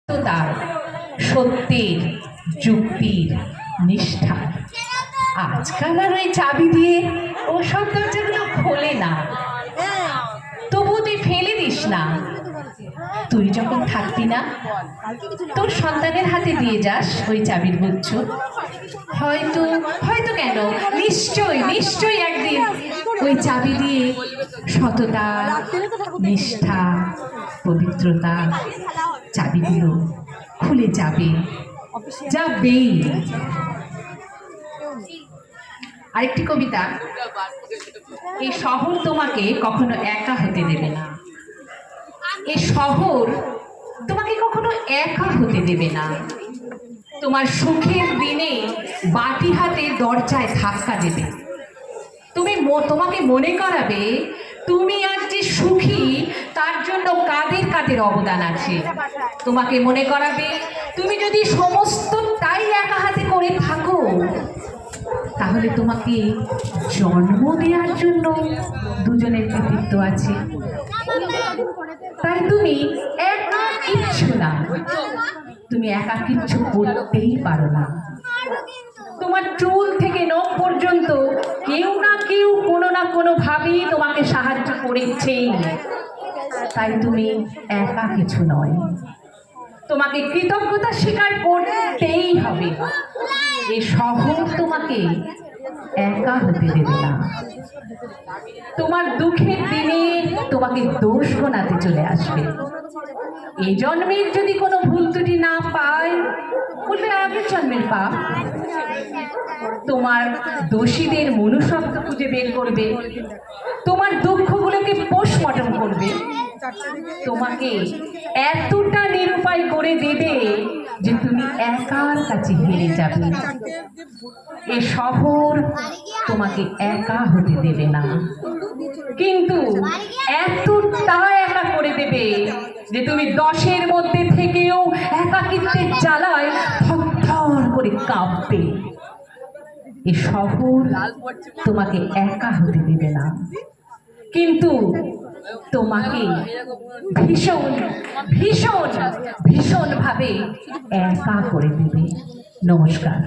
তার সত্যের যুক্তির নিষ্ঠা। আজকাল আর ওই চাবি দিয়ে ওসব দরজাগুলো খোলে না, তবু তুই ফেলে দিস না। তুই যখন থাকবি না, তোর সন্তানের হাতে দিয়ে যাস ওই চাবির গুচ্ছ। হয়তো হয়তো কেন, নিশ্চয়ই নিশ্চয়ই একদিন ওই চাবি দিয়ে সততা, নিষ্ঠা, পবিত্রতা চাবিগুলো খুলে যাবে, যাবেই। আরেকটি কবিতা, এই শহর তোমাকে কখনো একা হতে দেবে না। এই শহর তোমাকে কখনো একা হতে দেবে না। তোমার সুখের দিনে বাটি হাতে দরজায় ধাক্কা দেবে। তোমাকে মনে করাবে তুমি আজ যে সুখী তার জন্য কাদের কাদের অবদান আছে। তোমাকে মনে করাবে তুমি যদি সমস্তটাই একা হাতে করে থাকো, তাহলে তোমাকে জন্ম দেওয়ার জন্য দুজনের কৃতিত্ব আছে। তাই তুমি একা কিচ্ছু না, তুমি একা কিচ্ছু করতেই পারো না। তোমার চুল থেকে নখ পর্যন্ত কেউ না কেউ কোনো না কোনো ভাবেই তোমাকে সাহায্য করেছেই। তাই তুমি একা কিছু নয়, তোমাকে কৃতজ্ঞতা স্বীকার করতেই হবে। এই শহর তোমাকে একা হতে দেবে না। তোমার দুঃখের দিনে তোমাকে দোষ গোনাতে চলে আসবে। এই জন্মের যদি কোনো ভুল ত্রুটি না পায়, বলবে আগের জন্মের পাপ। তোমার দোষীদের মনুশব্দ খুঁজে বের করবে, তোমার দুঃখগুলোকে পোস্টমর্টম করবে, তোমাকে এতটা নিরুপায় করে দেবে যে তুমি একার কাছে হেরে যাবে। এ শহর তোমাকে একা হতে দেবে না, কিন্তু এতটা একা করে দেবে যে তুমি 10-এর মধ্যে থেকেও একাকিত্বের জ্বালায় থরথর করে কাঁপবে। এ শহর তোমাকে একা হতে দেবে না, কিন্তু তোমাকে ভীষণ ভীষণ ভীষণ ভাবে একা করে দেবে। নমস্কার।